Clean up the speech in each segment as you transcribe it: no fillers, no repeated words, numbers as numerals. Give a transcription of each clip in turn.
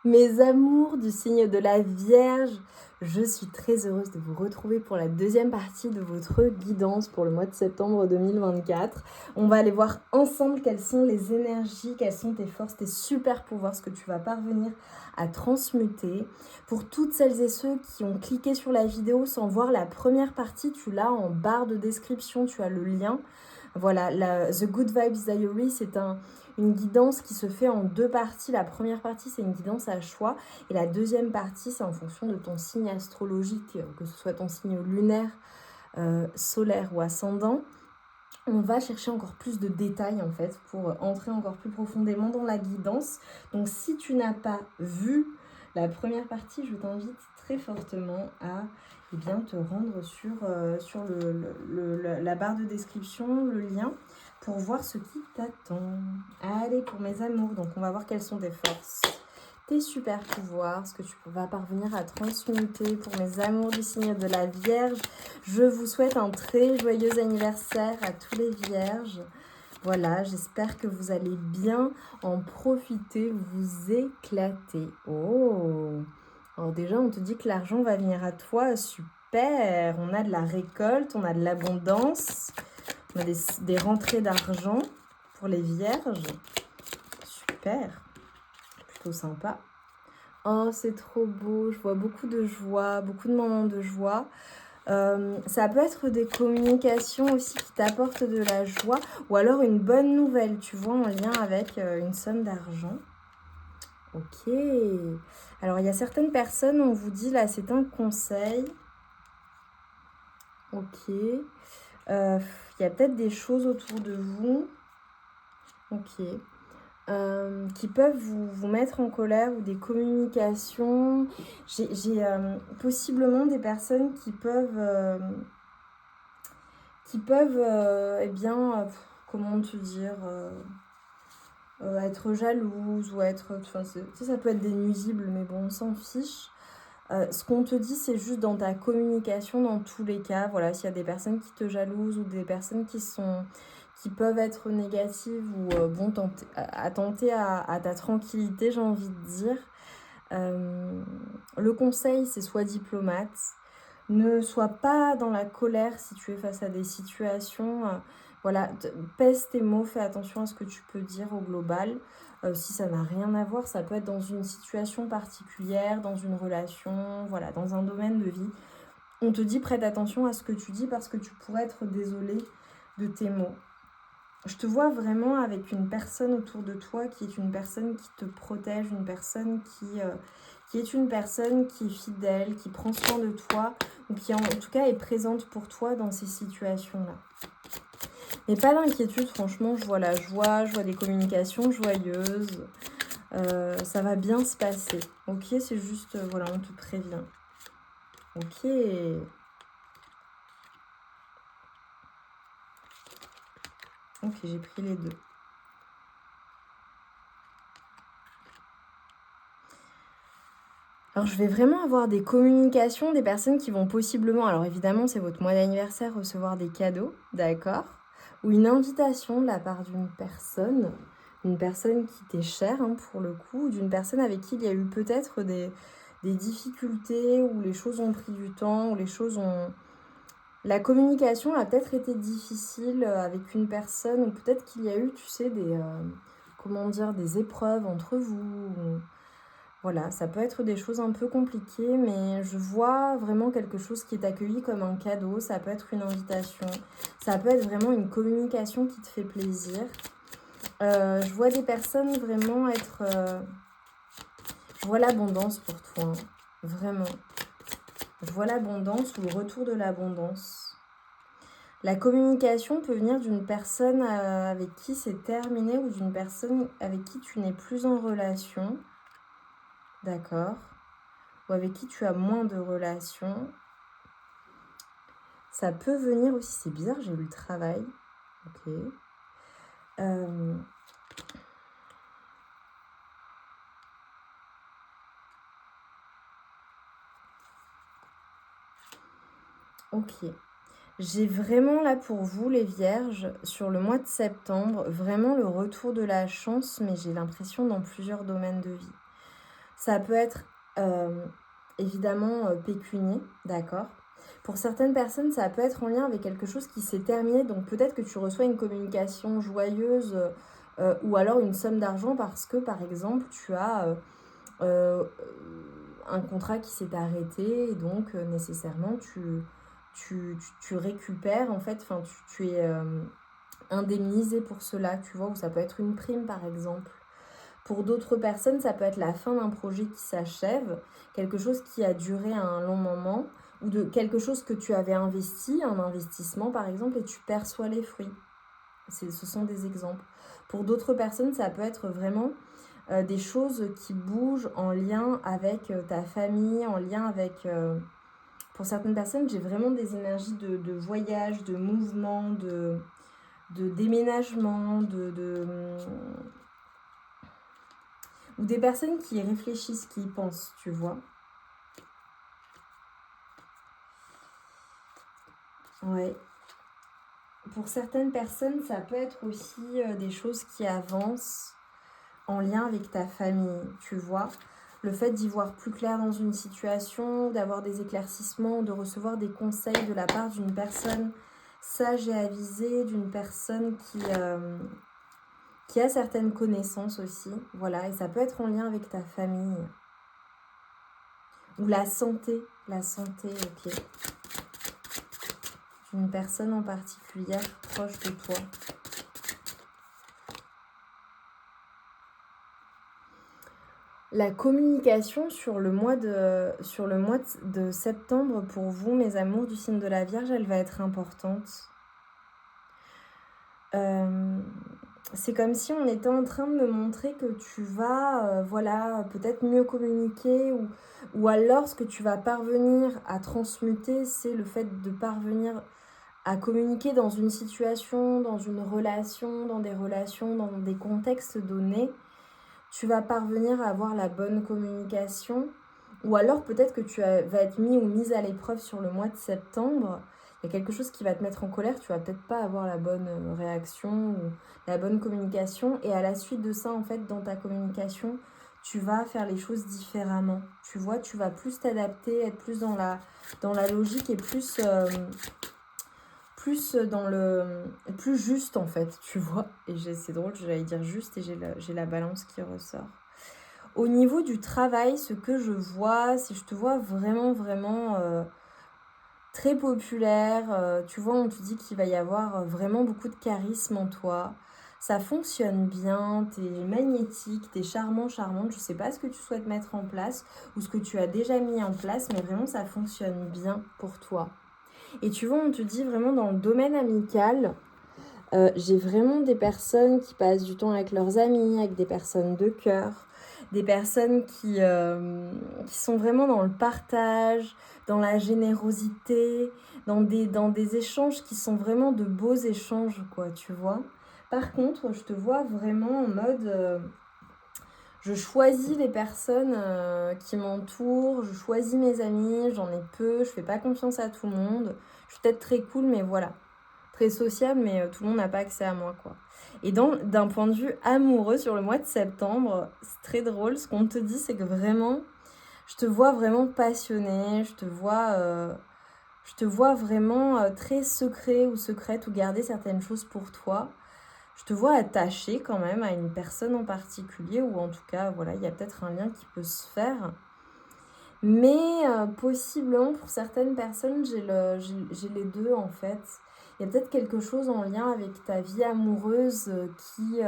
Mes amours du signe de la Vierge, je suis très heureuse de vous retrouver pour la deuxième partie de votre guidance pour le mois de septembre 2024. On va aller voir ensemble quelles sont les énergies, quelles sont tes forces, tes super pouvoirs, ce que tu vas parvenir à transmuter. Pour toutes celles et ceux qui ont cliqué sur la vidéo sans voir la première partie, tu l'as en barre de description, tu as le lien. Voilà, The Good Vibes Diary, c'est une guidance qui se fait en deux parties. La première partie, c'est une guidance à choix. Et la deuxième partie, c'est en fonction de ton signe astrologique, que ce soit ton signe lunaire, solaire ou ascendant. On va chercher encore plus de détails en fait pour entrer encore plus profondément dans la guidance. Donc si tu n'as pas vu la première partie, je t'invite très fortement à te rendre sur la barre de description, le lien, pour voir ce qui t'attend. Allez, pour mes amours, donc on va voir quelles sont tes forces, tes super pouvoirs, ce que tu vas parvenir à transmuter. Pour mes amours du signe de la Vierge, je vous souhaite un très joyeux anniversaire à tous les Vierges. Voilà, j'espère que vous allez bien en profiter, vous éclater. Oh! Alors déjà, on te dit que l'argent va venir à toi, super! On a de la récolte, on a de l'abondance, on a des rentrées d'argent pour les Vierges. Super! Plutôt sympa. Oh, c'est trop beau, je vois beaucoup de joie, beaucoup de moments de joie. Ça peut être des communications aussi qui t'apportent de la joie ou alors une bonne nouvelle, tu vois, en lien avec une somme d'argent. Ok. Alors, il y a certaines personnes, on vous dit là, c'est un conseil. Ok. Il y a peut-être des choses autour de vous. Ok. Qui peuvent vous mettre en colère ou des communications. J'ai possiblement des personnes qui peuvent comment te dire, être jalouse ou être, ça peut être des nuisibles, mais bon, on s'en fiche. Ce qu'on te dit, c'est juste dans ta communication, dans tous les cas. Voilà, s'il y a des personnes qui te jalousent ou des personnes qui peuvent être négatives ou tenter à ta tranquillité, j'ai envie de dire. Le conseil, c'est sois diplomate. Ne sois pas dans la colère si tu es face à des situations. Voilà, pèse tes mots, fais attention à ce que tu peux dire au global. Si ça n'a rien à voir, ça peut être dans une situation particulière, dans une relation, voilà, dans un domaine de vie. On te dit prête attention à ce que tu dis parce que tu pourrais être désolé de tes mots. Je te vois vraiment avec une personne autour de toi qui est une personne qui te protège, une personne qui est une personne qui est fidèle, qui prend soin de toi ou qui en tout cas est présente pour toi dans ces situations-là. Mais pas d'inquiétude, franchement, je vois la joie, je vois des communications joyeuses. Ça va bien se passer. Ok, c'est juste, voilà, on te prévient. Ok. Ok, j'ai pris les deux. Alors, je vais vraiment avoir des communications, des personnes qui vont possiblement, alors évidemment, c'est votre mois d'anniversaire, recevoir des cadeaux, d'accord? Ou une invitation de la part d'une personne qui t'est chère, hein, pour le coup, ou d'une personne avec qui il y a eu peut-être des difficultés, où les choses ont pris du temps, où les choses ont... La communication a peut-être été difficile avec une personne, ou peut-être qu'il y a eu, tu sais, des épreuves entre vous. Voilà, ça peut être des choses un peu compliquées, mais je vois vraiment quelque chose qui est accueilli comme un cadeau. Ça peut être une invitation, ça peut être vraiment une communication qui te fait plaisir. Je vois des personnes vraiment être... Je vois l'abondance pour toi, hein, vraiment. Je vois l'abondance ou le retour de l'abondance. La communication peut venir d'une personne avec qui c'est terminé ou d'une personne avec qui tu n'es plus en relation. D'accord. Ou avec qui tu as moins de relations. Ça peut venir aussi, c'est bizarre, j'ai eu le travail. Ok. Ok. J'ai vraiment là pour vous les Vierges, sur le mois de septembre, vraiment le retour de la chance, mais j'ai l'impression dans plusieurs domaines de vie. Ça peut être évidemment pécunier, d'accord? Pour certaines personnes, ça peut être en lien avec quelque chose qui s'est terminé. Donc peut-être que tu reçois une communication joyeuse ou alors une somme d'argent parce que, par exemple, tu as euh, un contrat qui s'est arrêté et donc nécessairement tu récupères, en fait, enfin tu es indemnisé pour cela, tu vois, ou ça peut être une prime, par exemple. Pour d'autres personnes, ça peut être la fin d'un projet qui s'achève, quelque chose qui a duré un long moment, ou de quelque chose que tu avais investi, un investissement par exemple, et tu perçois les fruits. Ce sont des exemples. Pour d'autres personnes, ça peut être vraiment des choses qui bougent en lien avec ta famille, en lien avec... pour certaines personnes, j'ai vraiment des énergies de voyage, de mouvement, de déménagement, ou des personnes qui réfléchissent, qui y pensent, tu vois. Ouais. Pour certaines personnes, ça peut être aussi des choses qui avancent en lien avec ta famille, tu vois. Le fait d'y voir plus clair dans une situation, d'avoir des éclaircissements, de recevoir des conseils de la part d'une personne sage et avisée, d'une personne qui a certaines connaissances aussi. Voilà, et ça peut être en lien avec ta famille. Ou la santé, ok. D'une personne en particulier proche de toi. La communication sur le mois de septembre pour vous, mes amours du signe de la Vierge, elle va être importante. C'est comme si on était en train de me montrer que tu vas, voilà, peut-être mieux communiquer ou alors ce que tu vas parvenir à transmuter, c'est le fait de parvenir à communiquer dans une situation, dans une relation, dans des contextes donnés. Tu vas parvenir à avoir la bonne communication ou alors peut-être que vas être mis ou mise à l'épreuve sur le mois de septembre. Il y a quelque chose qui va te mettre en colère, tu vas peut-être pas avoir la bonne réaction ou la bonne communication et à la suite de ça, en fait, dans ta communication, tu vas faire les choses différemment. Tu vois, tu vas plus t'adapter, être plus dans la logique et plus dans le plus juste en fait, tu vois. Et c'est drôle, j'allais dire juste et j'ai la balance qui ressort. Au niveau du travail, ce que je vois, c'est que je te vois vraiment très populaire. Tu vois, on te dit qu'il va y avoir vraiment beaucoup de charisme en toi. Ça fonctionne bien, t'es magnétique, t'es charmante. Je sais pas ce que tu souhaites mettre en place ou ce que tu as déjà mis en place, mais vraiment ça fonctionne bien pour toi. Et tu vois, on te dit vraiment dans le domaine amical, j'ai vraiment des personnes qui passent du temps avec leurs amis, avec des personnes de cœur, des personnes qui sont vraiment dans le partage, dans la générosité, dans des échanges qui sont vraiment de beaux échanges, quoi, tu vois. Par contre, je te vois vraiment en mode... je choisis les personnes qui m'entourent, je choisis mes amis, j'en ai peu, je fais pas confiance à tout le monde. Je suis peut-être très cool, mais voilà. Très sociable, mais tout le monde n'a pas accès à moi, quoi. Et d'un point de vue amoureux, sur le mois de septembre, c'est très drôle. Ce qu'on te dit, c'est que vraiment, je te vois vraiment passionnée, je te vois vraiment très secret ou secrète ou garder certaines choses pour toi. Je te vois attachée quand même à une personne en particulier ou en tout cas, voilà, il y a peut-être un lien qui peut se faire. Mais possiblement pour certaines personnes, j'ai les deux en fait. Il y a peut-être quelque chose en lien avec ta vie amoureuse qui...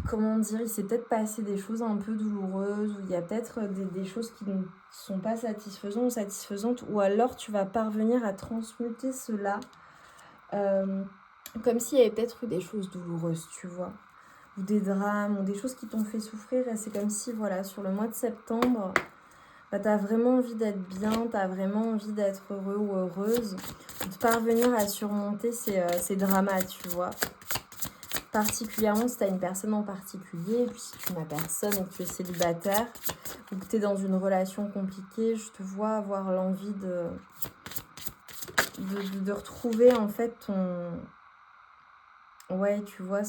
comment dire, il s'est peut-être passé des choses un peu douloureuses, ou il y a peut-être des choses qui ne sont pas satisfaisantes ou satisfaisantes, ou alors tu vas parvenir à transmuter cela comme s'il y avait peut-être eu des choses douloureuses, tu vois, ou des drames, ou des choses qui t'ont fait souffrir, et c'est comme si, voilà, sur le mois de septembre, bah, t'as vraiment envie d'être bien, t'as vraiment envie d'être heureux ou heureuse, de parvenir à surmonter ces dramas, tu vois. Particulièrement si tu as une personne en particulier, et puis si tu n'as personne et que tu es célibataire ou que tu es dans une relation compliquée, je te vois avoir l'envie de retrouver en fait ton... Ouais, tu vois,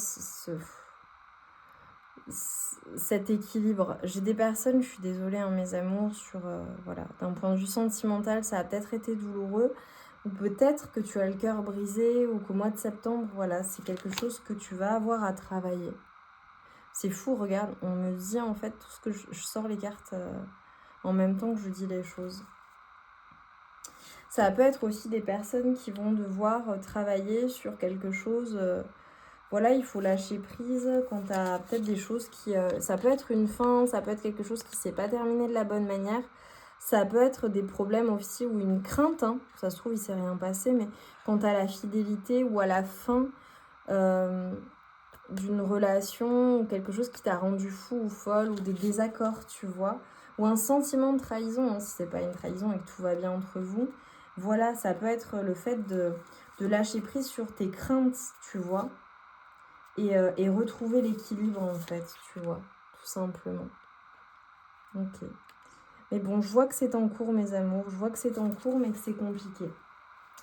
cet équilibre. J'ai des personnes, je suis désolée, hein, mes amours, voilà, d'un point de vue sentimental, ça a peut-être été douloureux, ou peut-être que tu as le cœur brisé, ou qu'au mois de septembre, voilà, c'est quelque chose que tu vas avoir à travailler. C'est fou, regarde, on me dit en fait tout ce que je sors les cartes en même temps que je dis les choses. Ça peut être aussi des personnes qui vont devoir travailler sur quelque chose. Voilà, il faut lâcher prise quand tu as peut-être des choses qui... ça peut être une fin, ça peut être quelque chose qui ne s'est pas terminé de la bonne manière. Ça peut être des problèmes aussi ou une crainte. Hein. Ça se trouve, il ne s'est rien passé, mais quant à la fidélité ou à la fin d'une relation ou quelque chose qui t'a rendu fou ou folle ou des désaccords, tu vois. Ou un sentiment de trahison, hein, si c'est pas une trahison et que tout va bien entre vous. Voilà, ça peut être le fait de lâcher prise sur tes craintes, tu vois. Et retrouver l'équilibre, en fait, tu vois, tout simplement. Ok. Mais bon, je vois que c'est en cours, mes amours. Je vois que c'est en cours, mais que c'est compliqué.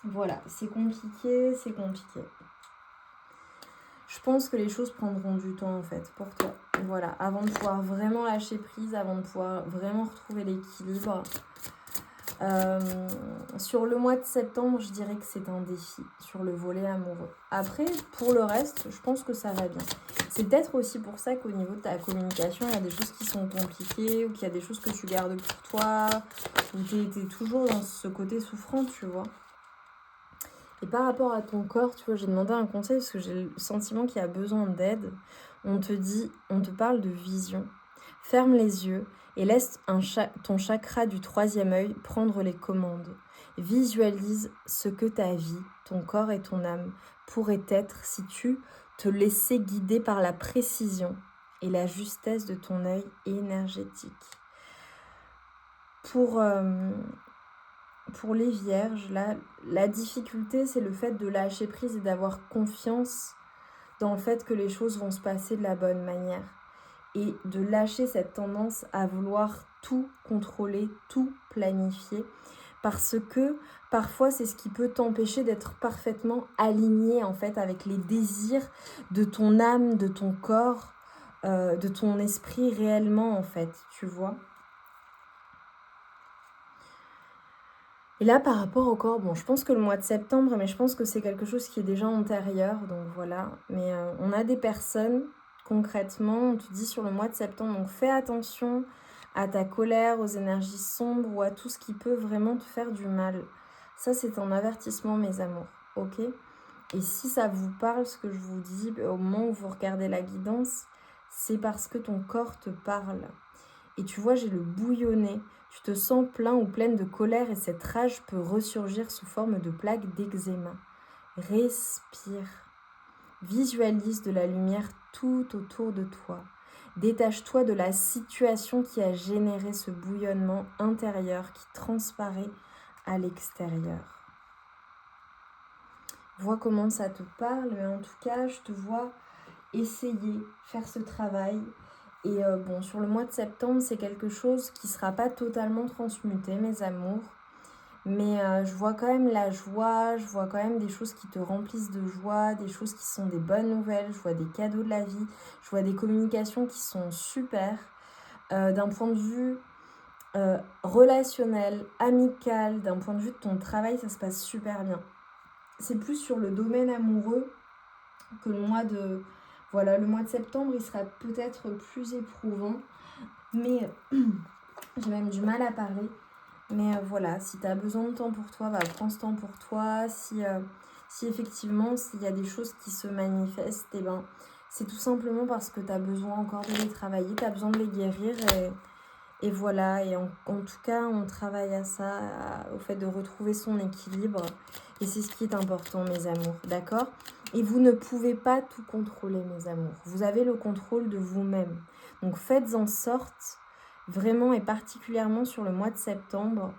Voilà, c'est compliqué, c'est compliqué. Je pense que les choses prendront du temps, en fait, pour toi. Voilà, avant de pouvoir vraiment lâcher prise, avant de pouvoir vraiment retrouver l'équilibre. Sur le mois de septembre, je dirais que c'est un défi sur le volet amoureux. Après, pour le reste, je pense que ça va bien. C'est peut-être aussi pour ça qu'au niveau de ta communication, il y a des choses qui sont compliquées ou qu'il y a des choses que tu gardes pour toi ou t'es toujours dans ce côté souffrant, tu vois. Et par rapport à ton corps, tu vois, j'ai demandé un conseil parce que j'ai le sentiment qu'il y a besoin d'aide. On te parle de vision. Ferme les yeux et laisse ton chakra du 3e œil prendre les commandes. Visualise ce que ta vie, ton corps et ton âme pourraient être si tu te laissais guider par la précision et la justesse de ton œil énergétique. Pour les vierges, là, la difficulté, c'est le fait de lâcher prise et d'avoir confiance dans le fait que les choses vont se passer de la bonne manière. Et de lâcher cette tendance à vouloir tout contrôler, tout planifier. Parce que parfois, c'est ce qui peut t'empêcher d'être parfaitement aligné en fait avec les désirs de ton âme, de ton corps, de ton esprit réellement en fait, tu vois. Et là, par rapport au corps, bon, je pense que le mois de septembre, mais je pense que c'est quelque chose qui est déjà antérieur, donc voilà. Mais on a des personnes, concrètement, on te dit sur le mois de septembre, donc fais attention à ta colère, aux énergies sombres ou à tout ce qui peut vraiment te faire du mal. Ça, c'est un avertissement, mes amours, ok ? Et si ça vous parle, ce que je vous dis, au moment où vous regardez la guidance, c'est parce que ton corps te parle. Et tu vois, j'ai le bouillonné. Tu te sens plein ou pleine de colère et cette rage peut ressurgir sous forme de plaques d'eczéma. Respire. Visualise de la lumière tout autour de toi. Détache-toi de la situation qui a généré ce bouillonnement intérieur qui transparaît à l'extérieur. Vois comment ça te parle, mais en tout cas, je te vois essayer, faire ce travail. Et bon, sur le mois de septembre, c'est quelque chose qui ne sera pas totalement transmuté, mes amours. Mais je vois quand même la joie, je vois quand même des choses qui te remplissent de joie, des choses qui sont des bonnes nouvelles, je vois des cadeaux de la vie, je vois des communications qui sont super. D'un point de vue relationnel, amical, d'un point de vue de ton travail, ça se passe super bien. C'est plus sur le domaine amoureux que le mois de... Voilà, le mois de septembre, il sera peut-être plus éprouvant, mais j'ai même du mal à parler. Mais voilà, si tu as besoin de temps pour toi, prends ce temps pour toi. Si effectivement, s'il y a des choses qui se manifestent, eh ben, c'est tout simplement parce que tu as besoin encore de les travailler, tu as besoin de les guérir. Et voilà, et en tout cas, on travaille à ça, au fait de retrouver son équilibre. Et c'est ce qui est important, mes amours, d'accord ? Et vous ne pouvez pas tout contrôler, mes amours. Vous avez le contrôle de vous-même. Donc faites en sorte, vraiment et particulièrement sur le mois de septembre,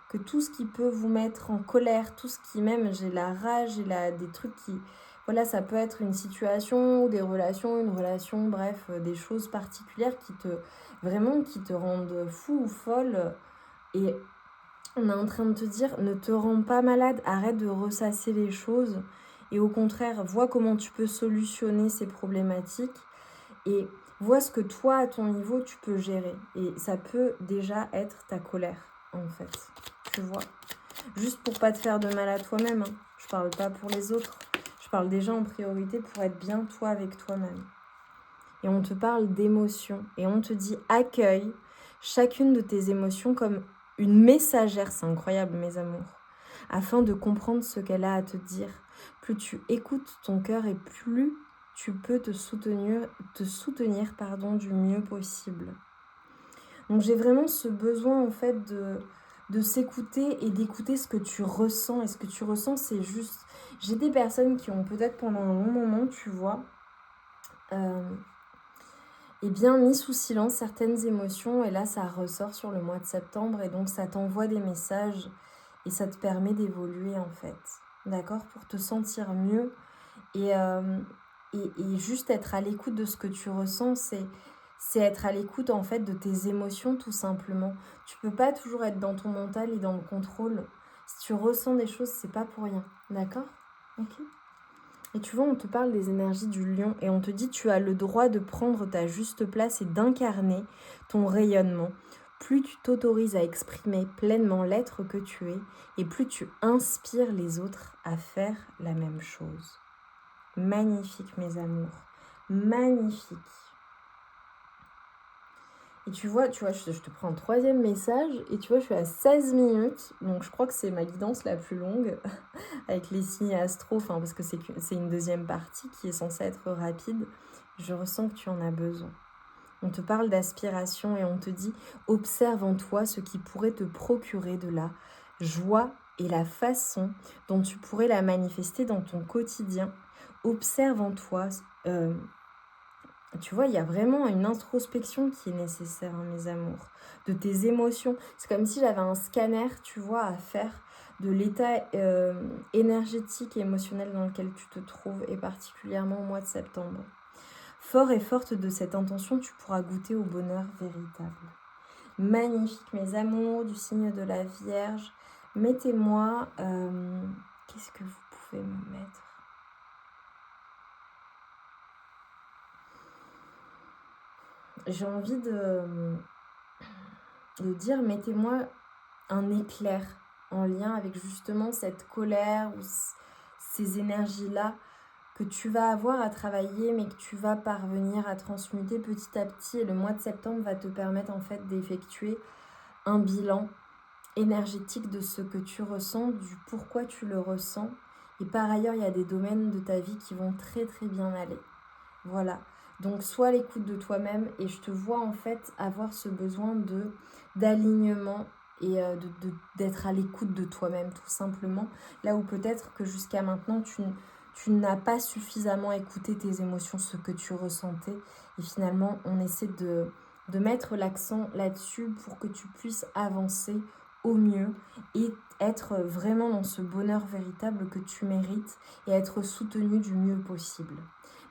que tout ce qui peut vous mettre en colère, tout ce qui même, j'ai la rage, des trucs qui... Voilà, ça peut être une situation, des relations, une relation, bref, des choses particulières qui te rendent fou ou folle. Et on est en train de te dire, ne te rends pas malade, arrête de ressasser les choses. Et au contraire, vois comment tu peux solutionner ces problématiques. Et Vois ce que toi, à ton niveau, tu peux gérer. Et ça peut déjà être ta colère, en fait. Tu vois. Juste pour pas te faire de mal à toi-même. Hein. Je parle pas pour les autres. Je parle déjà en priorité pour être bien toi avec toi-même. Et on te parle d'émotions. Et on te dit accueille chacune de tes émotions comme une messagère. C'est incroyable, mes amours. Afin de comprendre ce qu'elle a à te dire. Plus tu écoutes ton cœur et plus tu peux te soutenir du mieux possible. Donc j'ai vraiment ce besoin en fait de s'écouter et d'écouter ce que tu ressens. Et ce que tu ressens, c'est juste... J'ai des personnes qui ont peut-être pendant un long moment, tu vois, eh bien mis sous silence certaines émotions. Et là, ça ressort sur le mois de septembre. Et donc, ça t'envoie des messages et ça te permet d'évoluer en fait. D'accord? Pour te sentir mieux. Et juste être à l'écoute de ce que tu ressens, c'est être à l'écoute en fait de tes émotions tout simplement. Tu peux pas toujours être dans ton mental et dans le contrôle. Si tu ressens des choses, c'est pas pour rien. D'accord? Ok. Et tu vois, on te parle des énergies du lion et on te dit tu as le droit de prendre ta juste place et d'incarner ton rayonnement. Plus tu t'autorises à exprimer pleinement l'être que tu es et plus tu inspires les autres à faire la même chose. Magnifique, mes amours. Magnifique. Et tu vois, je te prends un troisième message et tu vois, je suis à 16 minutes. Donc, je crois que c'est ma guidance la plus longue avec les signes astro, parce que c'est une deuxième partie qui est censée être rapide. Je ressens que tu en as besoin. On te parle d'aspiration et on te dit observe en toi ce qui pourrait te procurer de la joie et la façon dont tu pourrais la manifester dans ton quotidien. Observe en toi. Tu vois, il y a vraiment une introspection qui est nécessaire, hein, mes amours, de tes émotions. C'est comme si j'avais un scanner, tu vois, à faire de l'état énergétique et émotionnel dans lequel tu te trouves, et particulièrement au mois de septembre. Fort et forte de cette intention, tu pourras goûter au bonheur véritable. Magnifique, mes amours du signe de la Vierge. Mettez-moi... qu'est-ce que vous pouvez me mettre ? J'ai envie de dire, mettez-moi un éclair en lien avec justement cette colère ou ces énergies-là que tu vas avoir à travailler mais que tu vas parvenir à transmuter petit à petit. Et le mois de septembre va te permettre en fait d'effectuer un bilan énergétique de ce que tu ressens, du pourquoi tu le ressens. Et par ailleurs, il y a des domaines de ta vie qui vont très très bien aller. Voilà. Donc, sois à l'écoute de toi-même et je te vois en fait avoir ce besoin d'alignement et d'être à l'écoute de toi-même tout simplement. Là où peut-être que jusqu'à maintenant, tu n'as pas suffisamment écouté tes émotions, ce que tu ressentais. Et finalement, on essaie de mettre l'accent là-dessus pour que tu puisses avancer au mieux et être vraiment dans ce bonheur véritable que tu mérites et être soutenu du mieux possible.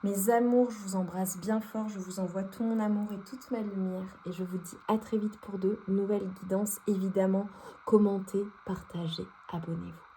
Mes amours, je vous embrasse bien fort, je vous envoie tout mon amour et toute ma lumière et je vous dis à très vite pour de nouvelles guidances. Évidemment, commentez, partagez, abonnez-vous.